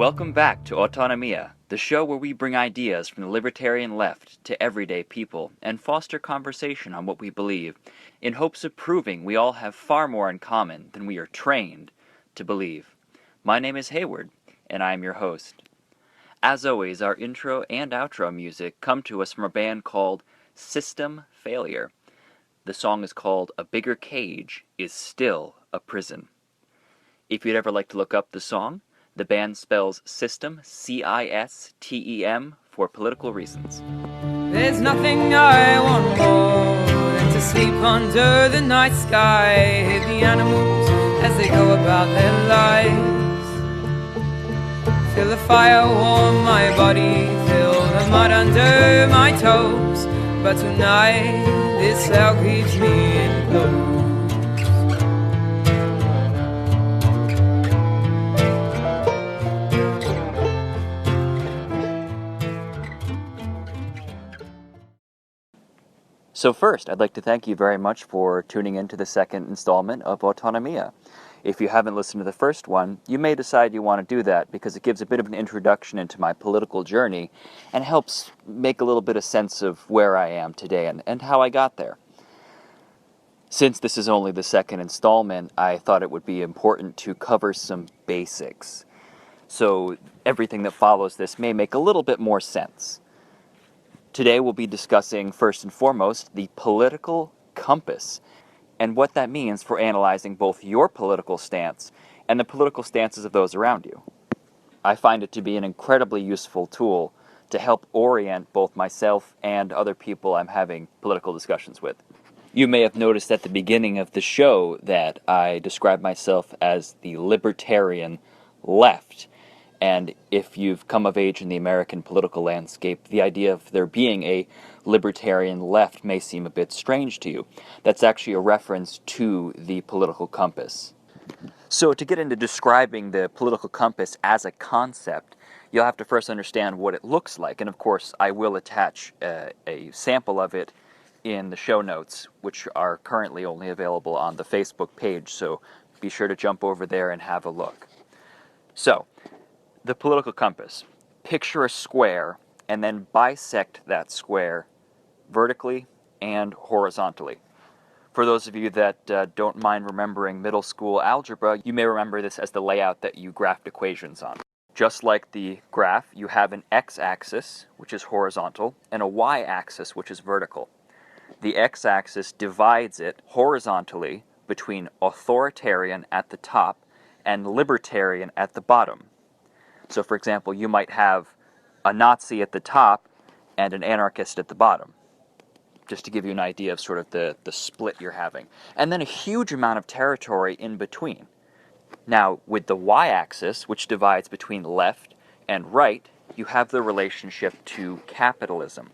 Welcome back to Aftonomia, the show where we bring ideas from the libertarian left to everyday people and foster conversation on what we believe, in hopes of proving we all have far more in common than we are trained to believe. My name is Hayward, and I am your host. As always, our intro and outro music come to us from a band called System Failure. The song is called A Bigger Cage is Still a Prison. If you'd ever like to look up the song, the band spells System, C-I-S-T-E-M, for political reasons. There's nothing I want more than to sleep under the night sky, hear the animals as they go about their lives, feel the fire warm my body, feel the mud under my toes, but tonight this cell keeps me enclosed. So first, I'd like to thank you very much for tuning in to the second installment of Aftonomia. If you haven't listened to the first one, you may decide you want to do that because it gives a bit of an introduction into my political journey and helps make a little bit of sense of where I am today and how I got there. Since this is only the second installment, I thought it would be important to cover some basics. So everything that follows this may make a little bit more sense. Today we'll be discussing, first and foremost, the political compass and what that means for analyzing both your political stance and the political stances of those around you. I find it to be an incredibly useful tool to help orient both myself and other people I'm having political discussions with. You may have noticed at the beginning of the show that I describe myself as the libertarian left. And if you've come of age in the American political landscape, the idea of there being a libertarian left may seem a bit strange to you. That's actually a reference to the political compass. So to get into describing the political compass as a concept, you'll have to first understand what it looks like. And of course, I will attach a sample of it in the show notes, which are currently only available on the Facebook page. So be sure to jump over there and have a look. So, the political compass. Picture a square and then bisect that square vertically and horizontally. For those of you that don't mind remembering middle school algebra, you may remember this as the layout that you graphed equations on. Just like the graph, you have an x-axis, which is horizontal, and a y-axis, which is vertical. The x-axis divides it horizontally between authoritarian at the top and libertarian at the bottom. So, for example, you might have a Nazi at the top and an anarchist at the bottom, just to give you an idea of sort of the split you're having. And then a huge amount of territory in between. Now, with the y-axis, which divides between left and right, you have the relationship to capitalism.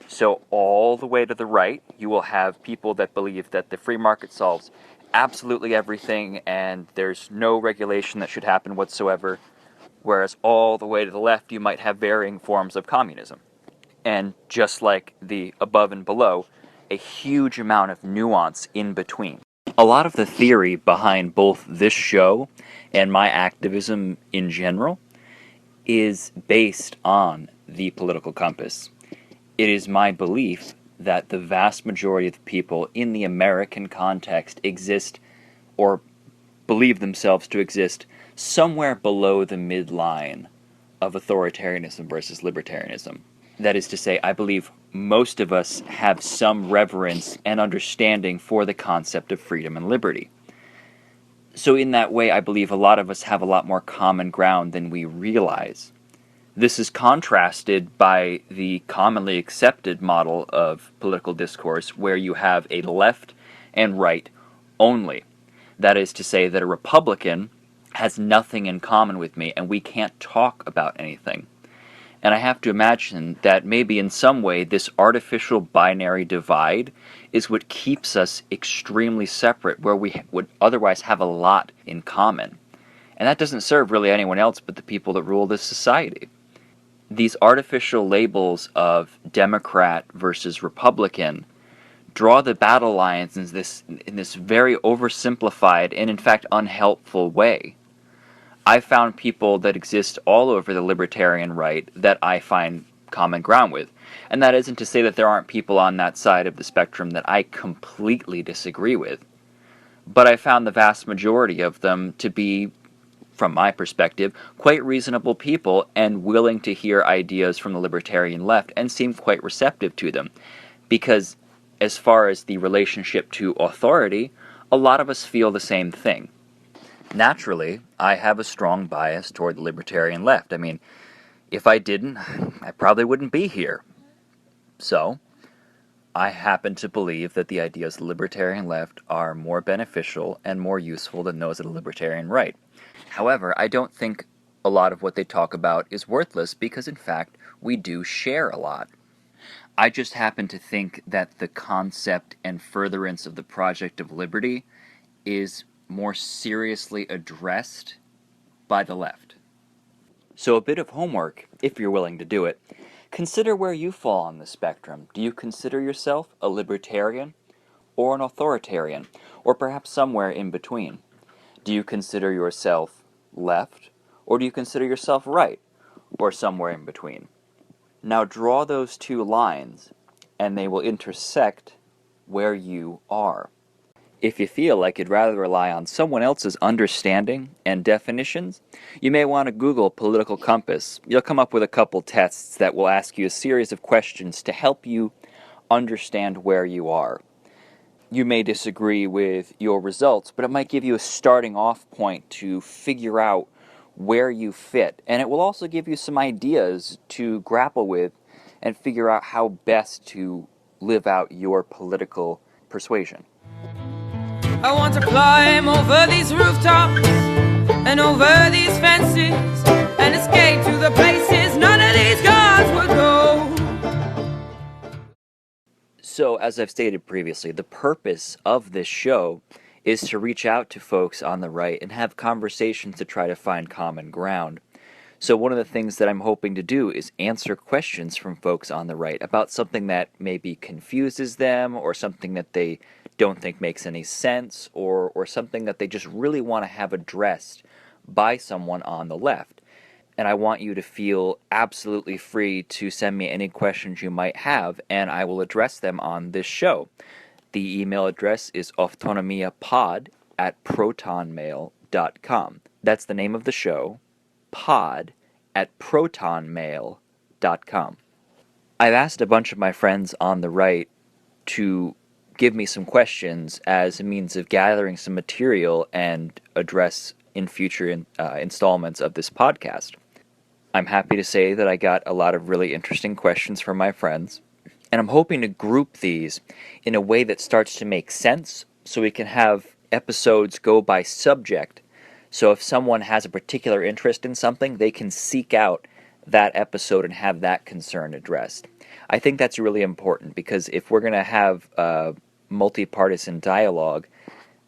So all the way to the right, you will have people that believe that the free market solves absolutely everything and there's no regulation that should happen whatsoever. Whereas all the way to the left, you might have varying forms of communism. And just like the above and below, a huge amount of nuance in between. A lot of the theory behind both this show and my activism in general is based on the political compass. It is my belief that the vast majority of people in the American context exist or believe themselves to exist somewhere below the midline of authoritarianism versus libertarianism. That is to say, I believe most of us have some reverence and understanding for the concept of freedom and liberty. So in that way, I believe a lot of us have a lot more common ground than we realize. This is contrasted by the commonly accepted model of political discourse where you have a left and right only. That is to say that a Republican has nothing in common with me and we can't talk about anything. And I have to imagine that maybe in some way this artificial binary divide is what keeps us extremely separate, where we would otherwise have a lot in common. And that doesn't serve really anyone else but the people that rule this society. These artificial labels of Democrat versus Republican draw the battle lines in this very oversimplified and in fact unhelpful way. I found people that exist all over the libertarian right that I find common ground with. And that isn't to say that there aren't people on that side of the spectrum that I completely disagree with. But I found the vast majority of them to be, from my perspective, quite reasonable people and willing to hear ideas from the libertarian left and seem quite receptive to them. Because as far as the relationship to authority, a lot of us feel the same thing. Naturally, I have a strong bias toward the libertarian left. I mean, if I didn't, I probably wouldn't be here. So, I happen to believe that the ideas of the libertarian left are more beneficial and more useful than those of the libertarian right. However, I don't think a lot of what they talk about is worthless because, in fact, we do share a lot. I just happen to think that the concept and furtherance of the Project of Liberty is more seriously addressed by the left. So a bit of homework, if you're willing to do it. Consider where you fall on the spectrum. Do you consider yourself a libertarian or an authoritarian, or perhaps somewhere in between? Do you consider yourself left, or do you consider yourself right, or somewhere in between? Now draw those two lines, and they will intersect where you are. If you feel like you'd rather rely on someone else's understanding and definitions, you may want to Google political compass. You'll come up with a couple tests that will ask you a series of questions to help you understand where you are. You may disagree with your results, but it might give you a starting off point to figure out where you fit. And it will also give you some ideas to grapple with and figure out how best to live out your political persuasion. I want to climb over these rooftops and over these fences and escape to the places none of these guards would go. So, as I've stated previously, the purpose of this show is to reach out to folks on the right and have conversations to try to find common ground. So one of the things that I'm hoping to do is answer questions from folks on the right about something that maybe confuses them, or something that they don't think makes any sense, or something that they just really want to have addressed by someone on the left. And I want you to feel absolutely free to send me any questions you might have, and I will address them on this show. The email address is aftonomiapod@protonmail.com. That's the name of the show, pod@protonmail.com. I've asked a bunch of my friends on the right to give me some questions as a means of gathering some material and address in future installments of this podcast. I'm happy to say that I got a lot of really interesting questions from my friends, and I'm hoping to group these in a way that starts to make sense so we can have episodes go by subject. So if someone has a particular interest in something, they can seek out that episode and have that concern addressed. I think that's really important, because if we're going to have multi-partisan dialogue,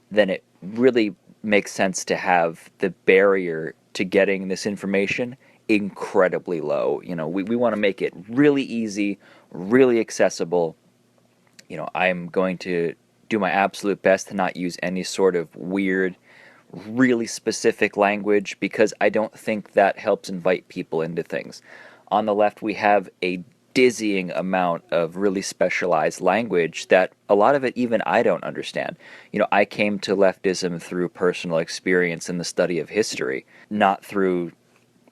then it really makes sense to have the barrier to getting this information incredibly low. We want to make it really easy, really accessible. I'm going to do my absolute best to not use any sort of weird, really specific language, because I don't think that helps invite people into things. On the left, we have a dizzying amount of really specialized language that a lot of it even I don't understand. I came to leftism through personal experience in the study of history, not through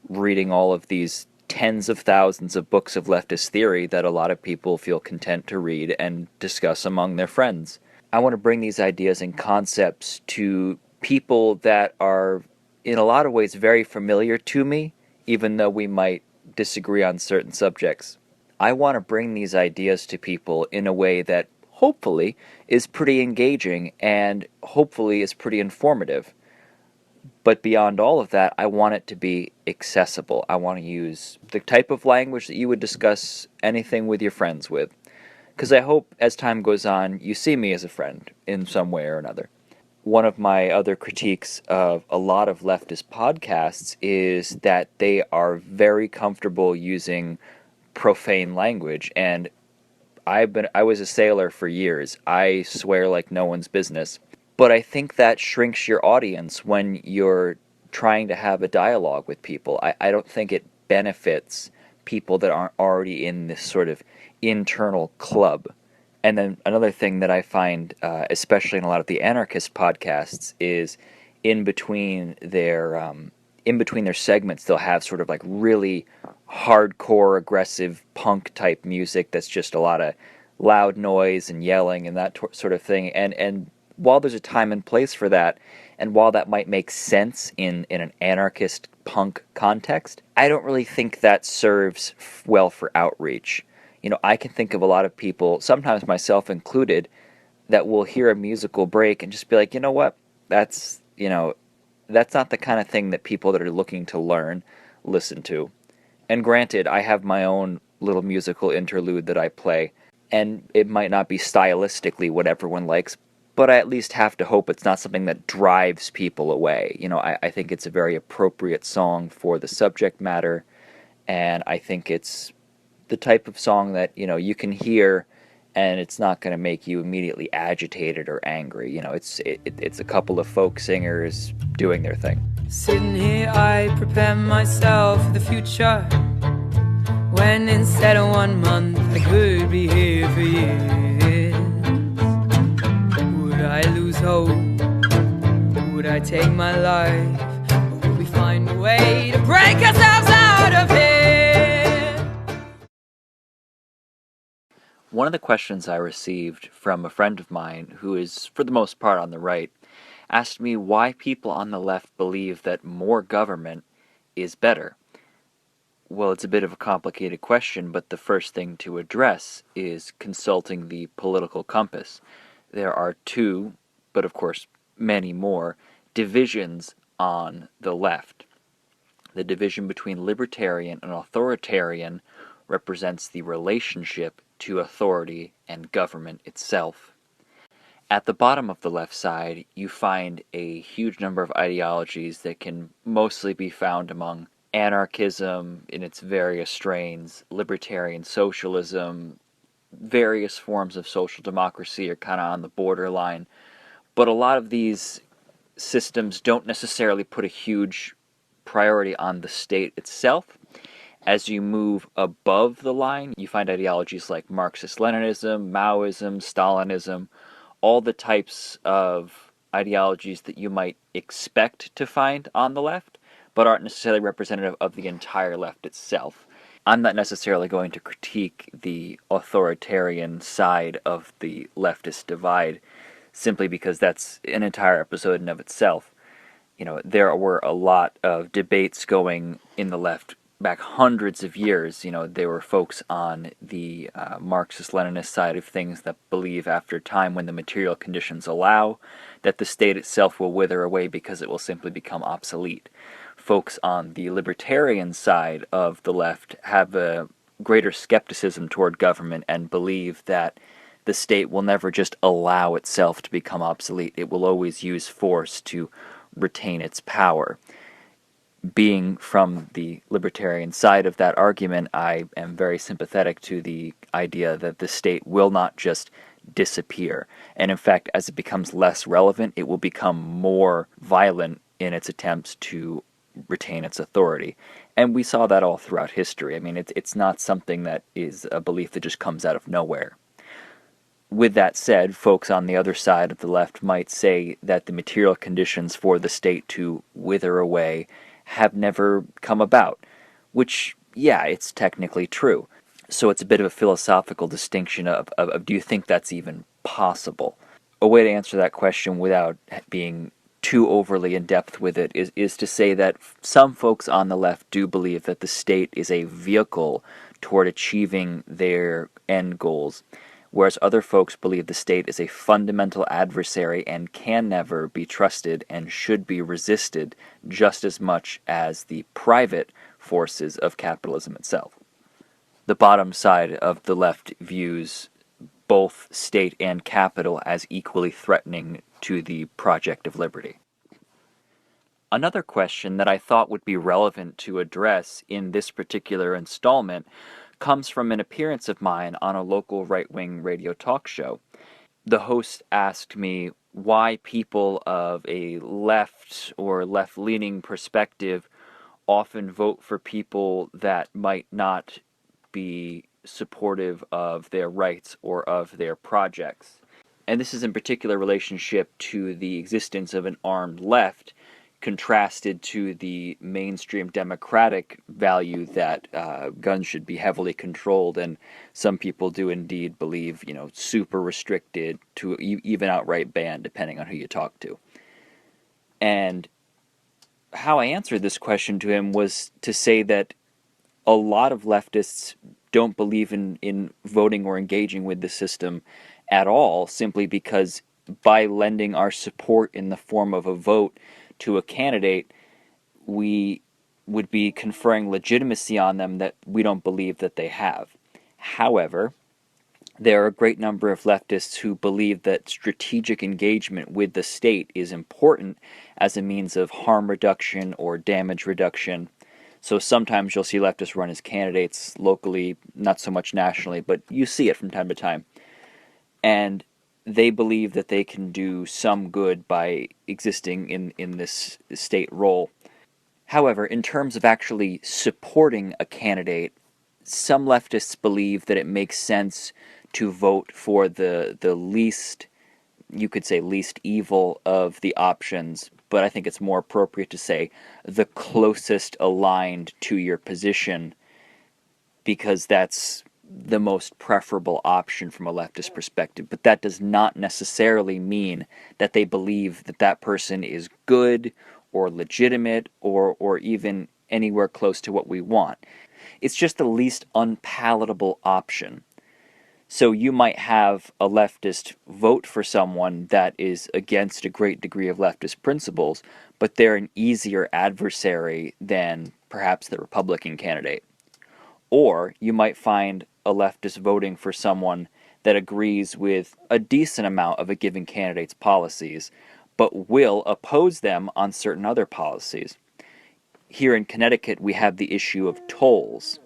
reading all of these tens of thousands of books of leftist theory that a lot of people feel content to read and discuss among their friends. I want to bring these ideas and concepts to people that are, in a lot of ways, very familiar to me, even though we might disagree on certain subjects. I want to bring these ideas to people in a way that hopefully is pretty engaging and hopefully is pretty informative. But beyond all of that, I want it to be accessible. I want to use the type of language that you would discuss anything with your friends with. Because I hope as time goes on, you see me as a friend in some way or another. One of my other critiques of a lot of leftist podcasts is that they are very comfortable using profane language, and I was a sailor for years. I swear like no one's business. But I think that shrinks your audience when you're trying to have a dialogue with people. I don't think it benefits people that aren't already in this sort of internal club. And then another thing that I find, especially in a lot of the anarchist podcasts, is in between their segments, they'll have sort of like really hardcore, aggressive punk type music that's just a lot of loud noise and yelling and that sort of thing. And while there's a time and place for that, and while that might make sense in an anarchist punk context, I don't really think that serves well for outreach. I can think of a lot of people, sometimes myself included, that will hear a musical break and just be like, you know what, that's not the kind of thing that people that are looking to learn listen to. And granted, I have my own little musical interlude that I play, and it might not be stylistically what everyone likes, but I at least have to hope it's not something that drives people away. I think it's a very appropriate song for the subject matter, and I think it's the type of song that, you can hear and it's not going to make you immediately agitated or angry. It's a couple of folk singers doing their thing. Sitting here, I prepare myself for the future, when instead of 1 month, I could be here for years. Would I lose hope? Would I take my life? Or would we find a way to break ourselves out of here? One of the questions I received from a friend of mine, who is for the most part on the right, asked me why people on the left believe that more government is better. Well, it's a bit of a complicated question, but the first thing to address is consulting the political compass. There are two, but of course many more, divisions on the left. The division between libertarian and authoritarian represents the relationship to authority and government itself. At the bottom of the left side, you find a huge number of ideologies that can mostly be found among anarchism in its various strains, libertarian socialism, various forms of social democracy are kind of on the borderline. But a lot of these systems don't necessarily put a huge priority on the state itself. As you move above the line, you find ideologies like Marxist-Leninism, Maoism, Stalinism, all the types of ideologies that you might expect to find on the left, but aren't necessarily representative of the entire left itself. I'm not necessarily going to critique the authoritarian side of the leftist divide, simply because that's an entire episode in of itself. There were a lot of debates going in the left back hundreds of years. There were folks on the Marxist-Leninist side of things that believe after time, when the material conditions allow, that the state itself will wither away because it will simply become obsolete. Folks on the libertarian side of the left have a greater skepticism toward government and believe that the state will never just allow itself to become obsolete. It will always use force to retain its power. Being from the libertarian side of that argument, I am very sympathetic to the idea that the state will not just disappear. And in fact, as it becomes less relevant, it will become more violent in its attempts to retain its authority. And we saw that all throughout history. I mean, it's not something that is a belief that just comes out of nowhere. With that said, folks on the other side of the left might say that the material conditions for the state to wither away have never come about, which, yeah, it's technically true. So it's a bit of a philosophical distinction of do you think that's even possible? A way to answer that question without being too overly in depth with it is to say that some folks on the left do believe that the state is a vehicle toward achieving their end goals, whereas other folks believe the state is a fundamental adversary and can never be trusted and should be resisted just as much as the private forces of capitalism itself. The bottom side of the left views both state and capital as equally threatening to the project of liberty. Another question that I thought would be relevant to address in this particular installment comes from an appearance of mine on a local right-wing radio talk show. the host asked me why people of a left or left-leaning perspective often vote for people that might not be supportive of their rights or of their projects. And this is in particular relationship to the existence of an armed left contrasted to the mainstream democratic value that guns should be heavily controlled, and some people do indeed believe, super restricted to even outright banned, depending on who you talk to. And how I answered this question to him was to say that a lot of leftists don't believe in voting or engaging with the system at all, simply because by lending our support in the form of a vote to a candidate, we would be conferring legitimacy on them that we don't believe that they have. However, there are a great number of leftists who believe that strategic engagement with the state is important as a means of harm reduction or damage reduction. So sometimes you'll see leftists run as candidates locally, not so much nationally, but you see it from time to time. And they believe that they can do some good by existing in this state role. However, in terms of actually supporting a candidate, some leftists believe that it makes sense to vote for the least, you could say least evil of the options, but I think it's more appropriate to say the closest aligned to your position, because that's the most preferable option from a leftist perspective. But that does not necessarily mean that they believe that that person is good or legitimate or even anywhere close to what we want. It's just the least unpalatable option. So you might have a leftist vote for someone that is against a great degree of leftist principles, but they're an easier adversary than perhaps the Republican candidate. Or you might find a leftist voting for someone that agrees with a decent amount of a given candidate's policies, but will oppose them on certain other policies. Here in Connecticut, we have the issue of tolls.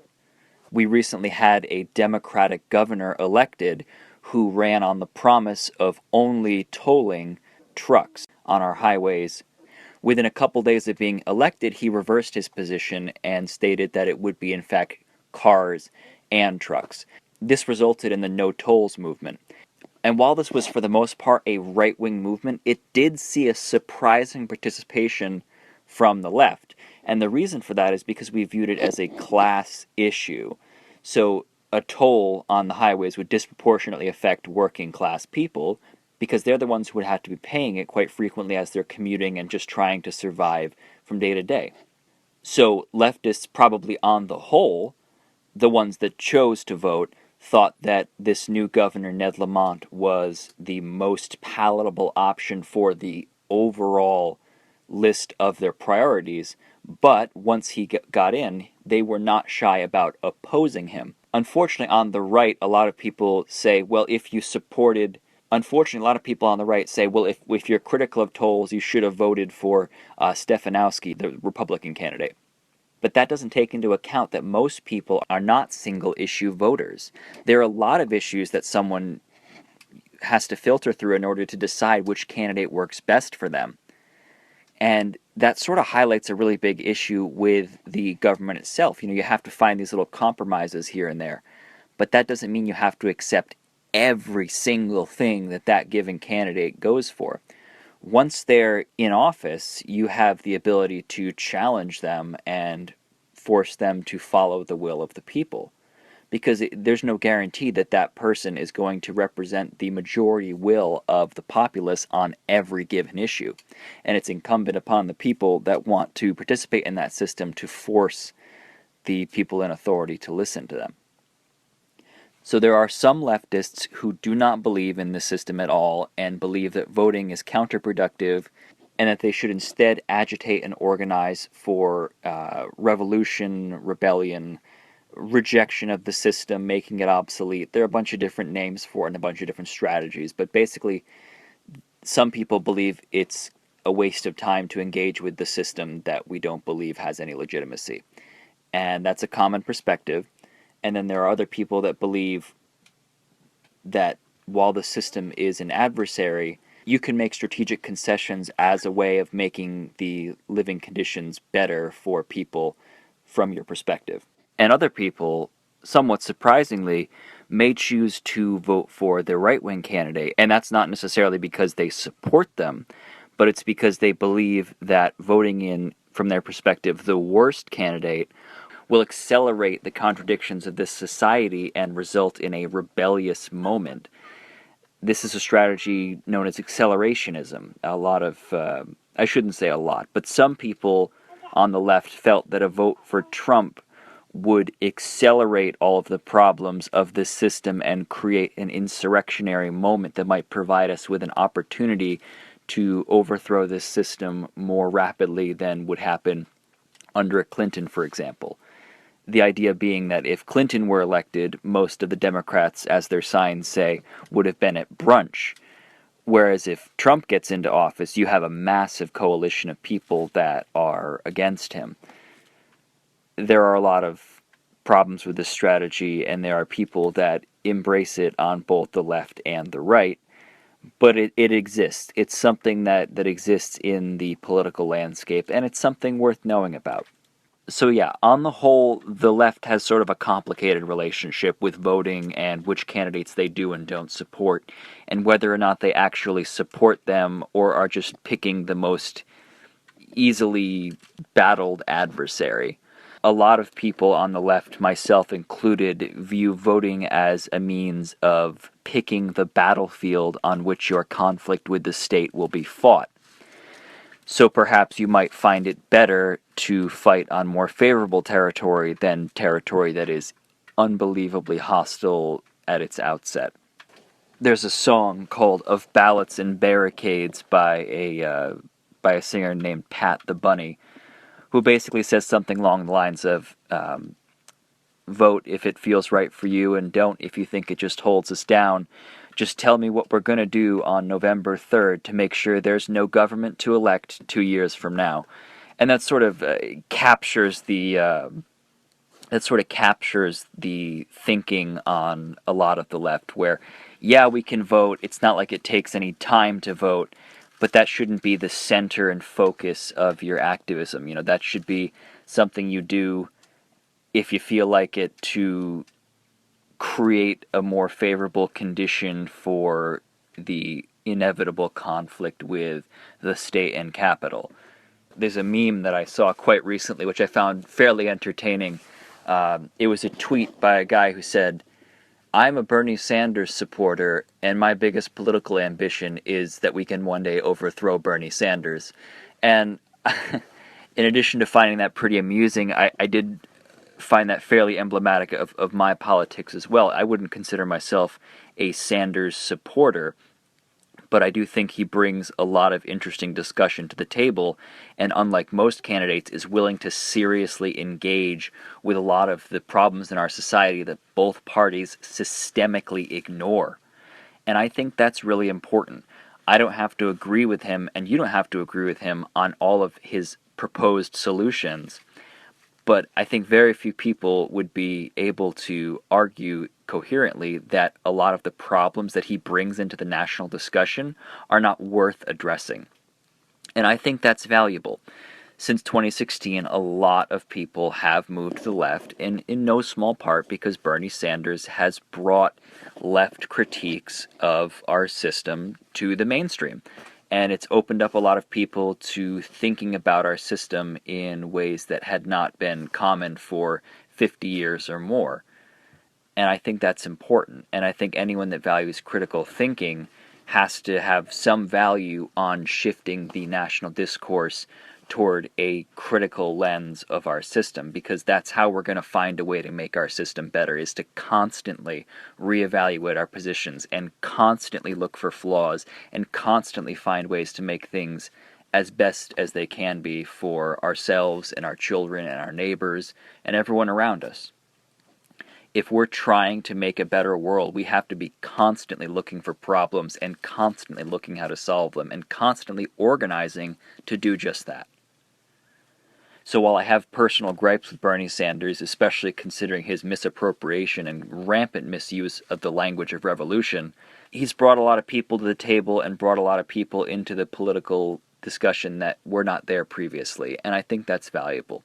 We recently had a Democratic governor elected who ran on the promise of only tolling trucks on our highways. Within a couple days of being elected, he reversed his position and stated that it would be, in fact, cars and trucks. This resulted in the no tolls movement. And while this was for the most part a right-wing movement, it did see a surprising participation from the left. And the reason for that is because we viewed it as a class issue. So a toll on the highways would disproportionately affect working class people, because they're the ones who would have to be paying it quite frequently as they're commuting and just trying to survive from day to day. So leftists, probably on the whole, the ones that chose to vote, thought that this new governor, Ned Lamont, was the most palatable option for the overall list of their priorities. But once he got in, they were not shy about opposing him. Unfortunately, on the right, a lot of people say, well, if you supported... Unfortunately, a lot of people on the right say, well, if you're critical of tolls, you should have voted for Stefanowski, the Republican candidate. But that doesn't take into account that most people are not single-issue voters. There are a lot of issues that someone has to filter through in order to decide which candidate works best for them. And that sort of highlights a really big issue with the government itself. You have to find these little compromises here and there. But that doesn't mean you have to accept every single thing that given candidate goes for. Once they're in office, you have the ability to challenge them and force them to follow the will of the people. Because there's no guarantee that that person is going to represent the majority will of the populace on every given issue. And it's incumbent upon the people that want to participate in that system to force the people in authority to listen to them. So there are some leftists who do not believe in this system at all and believe that voting is counterproductive and that they should instead agitate and organize for revolution, rebellion, rejection of the system, making it obsolete. There are a bunch of different names for it and a bunch of different strategies, but basically some people believe it's a waste of time to engage with the system that we don't believe has any legitimacy. And that's a common perspective. And then there are other people that believe that while the system is an adversary, you can make strategic concessions as a way of making the living conditions better for people from your perspective. And other people, somewhat surprisingly, may choose to vote for the right-wing candidate, and that's not necessarily because they support them, but it's because they believe that voting in, from their perspective, the worst candidate will accelerate the contradictions of this society and result in a rebellious moment. This is a strategy known as accelerationism. A lot of, I shouldn't say a lot, but some people on the left felt that a vote for Trump would accelerate all of the problems of this system and create an insurrectionary moment that might provide us with an opportunity to overthrow this system more rapidly than would happen under a Clinton, for example. The idea being that if Clinton were elected, most of the Democrats, as their signs say, would have been at brunch. Whereas if Trump gets into office, you have a massive coalition of people that are against him. There are a lot of problems with this strategy, and there are people that embrace it on both the left and the right, but it exists. It's something that exists in the political landscape, and it's something worth knowing about. So yeah, on the whole, the left has sort of a complicated relationship with voting and which candidates they do and don't support, and whether or not they actually support them or are just picking the most easily battled adversary. A lot of people on the left, myself included, view voting as a means of picking the battlefield on which your conflict with the state will be fought. So perhaps you might find it better to fight on more favorable territory than territory that is unbelievably hostile at its outset. There's a song called "Of Ballots and Barricades" by a singer named Pat the Bunny, who basically says something along the lines of, vote if it feels right for you, and don't if you think it just holds us down. Just tell me what we're going to do on November 3rd to make sure there's no government to elect 2 years from now. And that sort of captures the thinking on a lot of the left, where, yeah, we can vote. It's not like it takes any time to vote, but that shouldn't be the center and focus of your activism. You know, that should be something you do if you feel like it, to create a more favorable condition for the inevitable conflict with the state and capital. There's a meme that I saw quite recently, which I found fairly entertaining. It was a tweet by a guy who said, "I'm a Bernie Sanders supporter, and my biggest political ambition is that we can one day overthrow Bernie Sanders." And in addition to finding that pretty amusing, I did find that fairly emblematic of my politics as well. I wouldn't consider myself a Sanders supporter, but I do think he brings a lot of interesting discussion to the table, and unlike most candidates, is willing to seriously engage with a lot of the problems in our society that both parties systemically ignore. And I think that's really important. I don't have to agree with him, and you don't have to agree with him on all of his proposed solutions, but I think very few people would be able to argue coherently that a lot of the problems that he brings into the national discussion are not worth addressing. And I think that's valuable. Since 2016, a lot of people have moved to the left, and in no small part because Bernie Sanders has brought left critiques of our system to the mainstream. And it's opened up a lot of people to thinking about our system in ways that had not been common for 50 years or more. And I think that's important. And I think anyone that values critical thinking has to have some value on shifting the national discourse toward a critical lens of our system, because that's how we're going to find a way to make our system better, is to constantly reevaluate our positions and constantly look for flaws and constantly find ways to make things as best as they can be for ourselves and our children and our neighbors and everyone around us. If we're trying to make a better world, we have to be constantly looking for problems and constantly looking how to solve them and constantly organizing to do just that. So while I have personal gripes with Bernie Sanders, especially considering his misappropriation and rampant misuse of the language of revolution, he's brought a lot of people to the table and brought a lot of people into the political discussion that were not there previously, and I think that's valuable.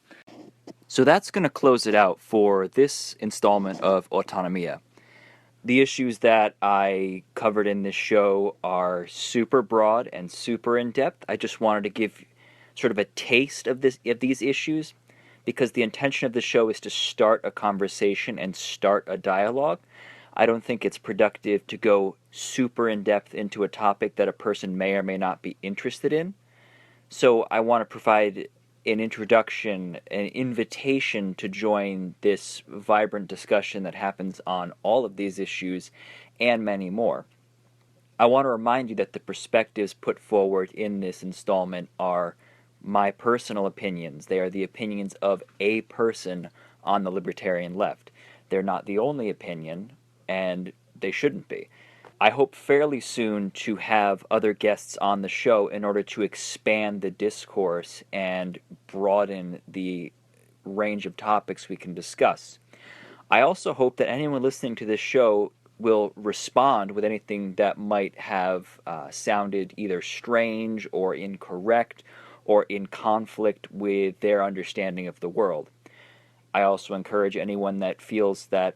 So that's going to close it out for this installment of Autonomia. The issues that I covered in this show are super broad and super in-depth. I just wanted to give sort of a taste of these issues, because the intention of the show is to start a conversation and start a dialogue. I don't think it's productive to go super in-depth into a topic that a person may or may not be interested in. So I want to provide an introduction, an invitation to join this vibrant discussion that happens on all of these issues and many more. I want to remind you that the perspectives put forward in this installment are my personal opinions. They are the opinions of a person on the libertarian left. They're not the only opinion, and they shouldn't be. I hope fairly soon to have other guests on the show in order to expand the discourse and broaden the range of topics we can discuss. I also hope that anyone listening to this show will respond with anything that might have sounded either strange or incorrect or in conflict with their understanding of the world. I also encourage anyone that feels that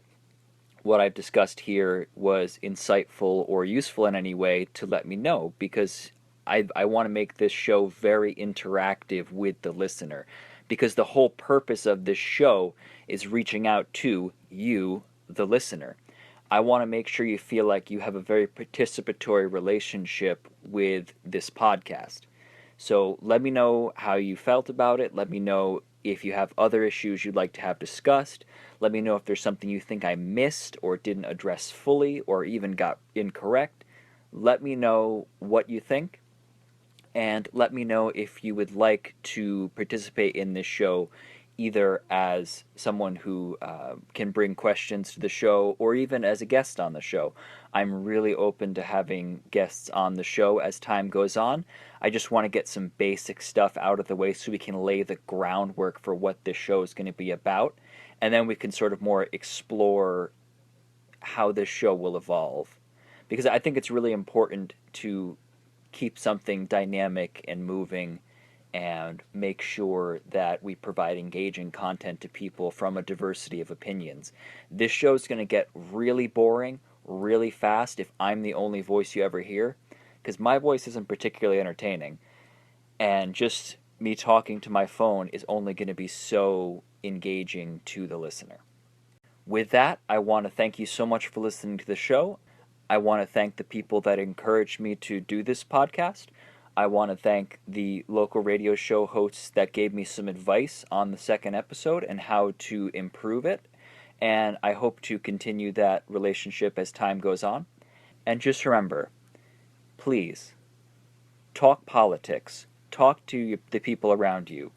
what I've discussed here was insightful or useful in any way to let me know, because I want to make this show very interactive with the listener, because the whole purpose of this show is reaching out to you, the listener. I want to make sure you feel like you have a very participatory relationship with this podcast. So let me know how you felt about it. Let me know if you have other issues you'd like to have discussed. Let me know if there's something you think I missed or didn't address fully or even got incorrect. Let me know what you think. And let me know if you would like to participate in this show either as someone who can bring questions to the show or even as a guest on the show. I'm really open to having guests on the show as time goes on. I just want to get some basic stuff out of the way so we can lay the groundwork for what this show is going to be about. And then we can sort of more explore how this show will evolve. Because I think it's really important to keep something dynamic and moving and make sure that we provide engaging content to people from a diversity of opinions. This show is going to get really boring really fast if I'm the only voice you ever hear, because my voice isn't particularly entertaining, and just me talking to my phone is only going to be so engaging to the listener. With that, I want to thank you so much for listening to the show. I want to thank the people that encouraged me to do this podcast. I want to thank the local radio show hosts that gave me some advice on the second episode and how to improve it. And I hope to continue that relationship as time goes on. And just remember, please, talk politics. Talk to the people around you.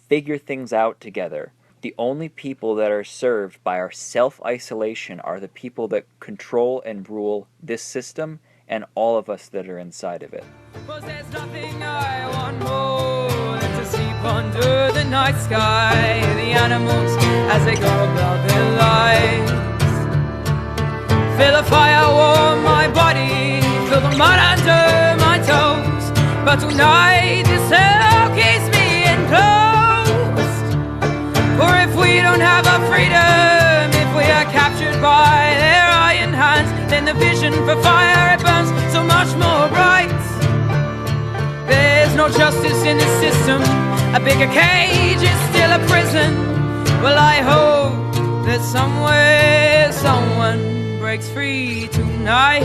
Figure things out together. The only people that are served by our self-isolation are the people that control and rule this system and all of us that are inside of it. 'Cause there's nothing I want more than to sleep under the night sky. The animals as they go about their lives. Feel the fire warm my body, feel the mud under my toes. But tonight this hell keeps me enclosed. For if we don't have our freedom, if we are captured by their iron hands, then the vision for fire, it burns so much more bright. There's no justice in the system. A bigger cage is still a prison. Well, I hope that somewhere someone breaks free tonight.